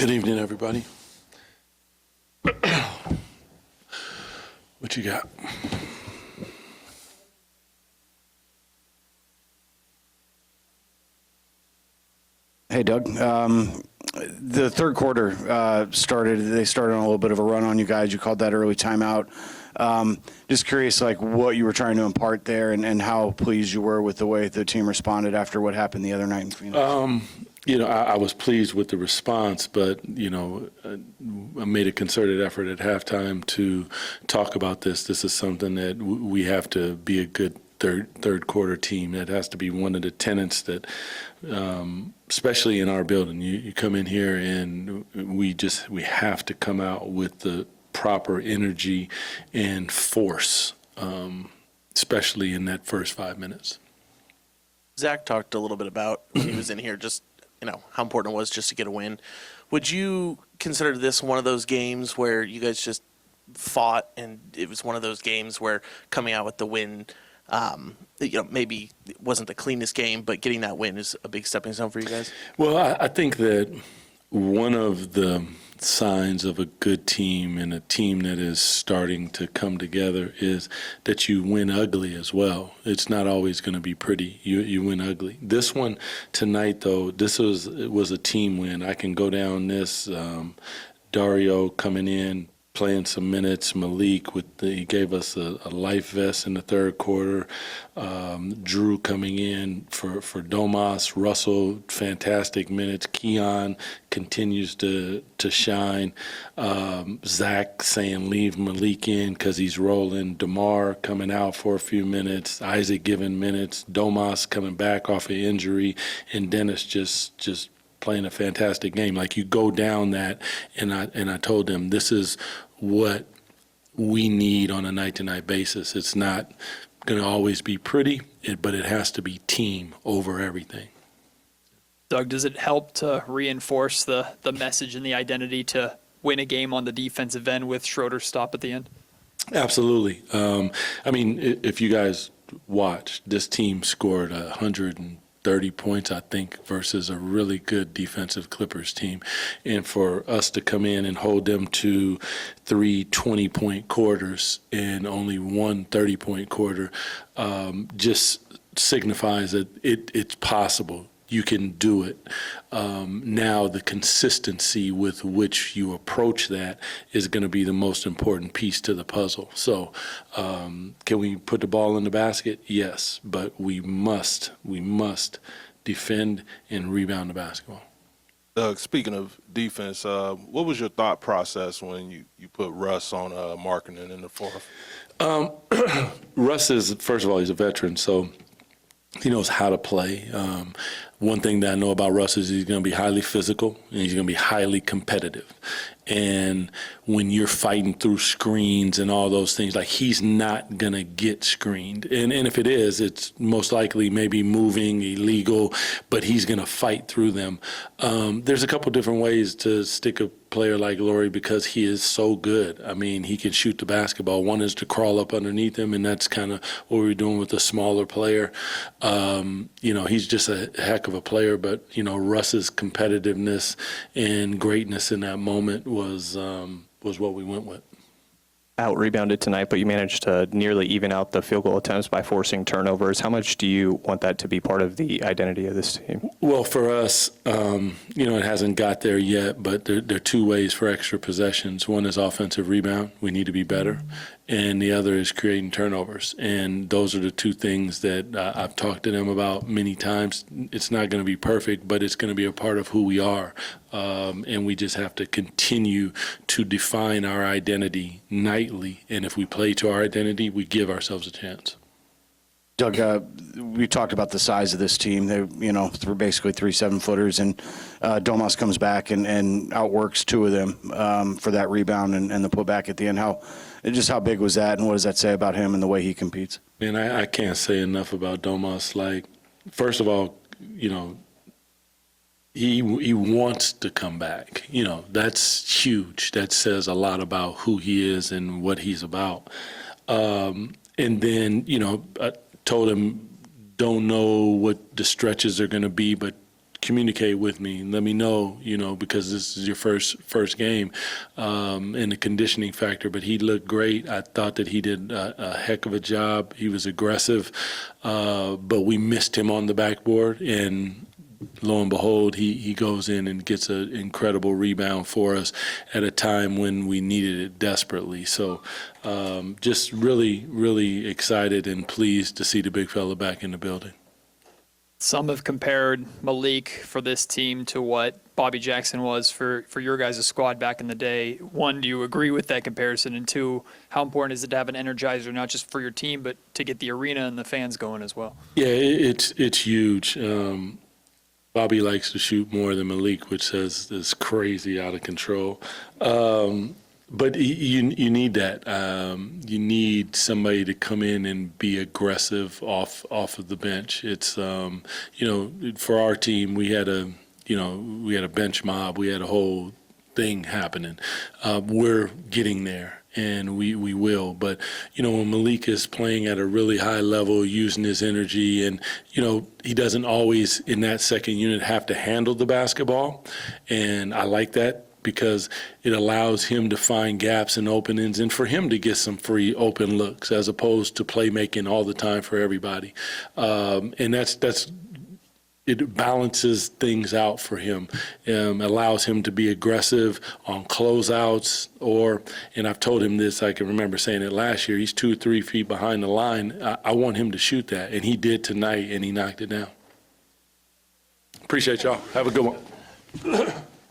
Good evening, everybody. What you got? Hey, Doug. The third quarter they started on a little bit of a run on you guys. You called that early timeout. Just curious, like, what you were trying to impart there and how pleased you were with the way the team responded after what happened the other night in Phoenix. I was pleased with the response, but, I made a concerted effort at halftime to talk about this. This is something that we have to be a good third quarter team. That has to be one of the tenets that, especially in our building, you come in here and we have to come out with the proper energy and force, especially in that first 5 minutes. Zach talked a little bit about when he was in here, just how important it was just to get a win. Would you consider this one of those games where you guys just fought, and it was one of those games where coming out with the win, maybe it wasn't the cleanest game, but getting that win is a big stepping stone for you guys? Well, I think that one of the signs of a good team and a team that is starting to come together is that you win ugly as well. It's not always going to be pretty. You win ugly. This one tonight, though, it was a team win. I can go down this. Dario coming in, playing some minutes. Malik he gave us a life vest in the third quarter. Drew coming in for Domas. Russell, fantastic minutes. Keon continues to shine. Zach saying leave Malik in because he's rolling. DeMar coming out for a few minutes. Isaac giving minutes. Domas coming back off an injury, and Dennis just playing a fantastic game. Like, you go down that, and I told them this is what we need on a night-to-night basis. It's not going to always be pretty, but it has to be team over everything. Doug, does it help to reinforce the message and the identity to win a game on the defensive end with Schroeder's stop at the end? Absolutely. If you guys watched, this team scored 130 points, I think, versus a really good defensive Clippers team. And for us to come in and hold them to 3 20-point quarters and only one 30-point quarter just signifies that it's possible. You can do it. Now the consistency with which you approach that is going to be the most important piece to the puzzle. So can we put the ball in the basket? Yes, but we must defend and rebound the basketball. Doug, speaking of defense, what was your thought process when you put Russ on Markkanen in the fourth? Russ is, first of all, he's a veteran, so he knows how to play. One thing that I know about Russ is he's going to be highly physical and he's going to be highly competitive. And when you're fighting through screens and all those things, like, he's not going to get screened. And if it is, it's most likely maybe moving, illegal, but he's going to fight through them. There's a couple different ways to stick a player like Laurie because he is so good. I mean, he can shoot the basketball. One is to crawl up underneath him, and that's kind of what we're doing with a smaller player. He's just a heck of a player, but, Russ's competitiveness and greatness in that moment was what we went with. Out-rebounded tonight, but you managed to nearly even out the field goal attempts by forcing turnovers. How much do you want that to be part of the identity of this team? Well, for us, it hasn't got there yet, but there are two ways for extra possessions. One is offensive rebound. We need to be better. And the other is creating turnovers. And those are the two things that I've talked to them about many times. It's not going to be perfect, but it's going to be a part of who we are. And we just have to continue to define our identity nightly. And if we play to our identity, we give ourselves a chance. Doug, we talked about the size of this team. They, they're basically 3 7-footers, and Domas comes back and outworks 2 of them for that rebound and the putback at the end. How big was that, and what does that say about him and the way he competes? Man, I can't say enough about Domas. Like, first of all, he wants to come back. That's huge. That says a lot about who he is and what he's about. And then, I told him, don't know what the stretches are going to be, but communicate with me and let me know, because this is your first game, and the conditioning factor. But he looked great. I thought that he did a heck of a job. He was aggressive, but we missed him on the backboard, and lo and behold, he goes in and gets an incredible rebound for us at a time when we needed it desperately. So just really, really excited and pleased to see the big fella back in the building. Some have compared Malik for this team to what Bobby Jackson was for your guys' squad back in the day. One, do you agree with that comparison? And two, how important is it to have an energizer, not just for your team, but to get the arena and the fans going as well? Yeah, it's huge. Bobby likes to shoot more than Malik, which is crazy, out of control. But you need that. You need somebody to come in and be aggressive off of the bench. It's for our team, we had a bench mob. We had a whole thing happening. We're getting there. And we will. But, when Malik is playing at a really high level, using his energy, and, he doesn't always, in that second unit, have to handle the basketball. And I like that because it allows him to find gaps and openings and for him to get some free open looks as opposed to playmaking all the time for everybody. And it balances things out for him, allows him to be aggressive on closeouts and I've told him this, I can remember saying it last year, he's 2 or 3 feet behind the line. I want him to shoot that, and he did tonight, and he knocked it down. Appreciate y'all. Have a good one.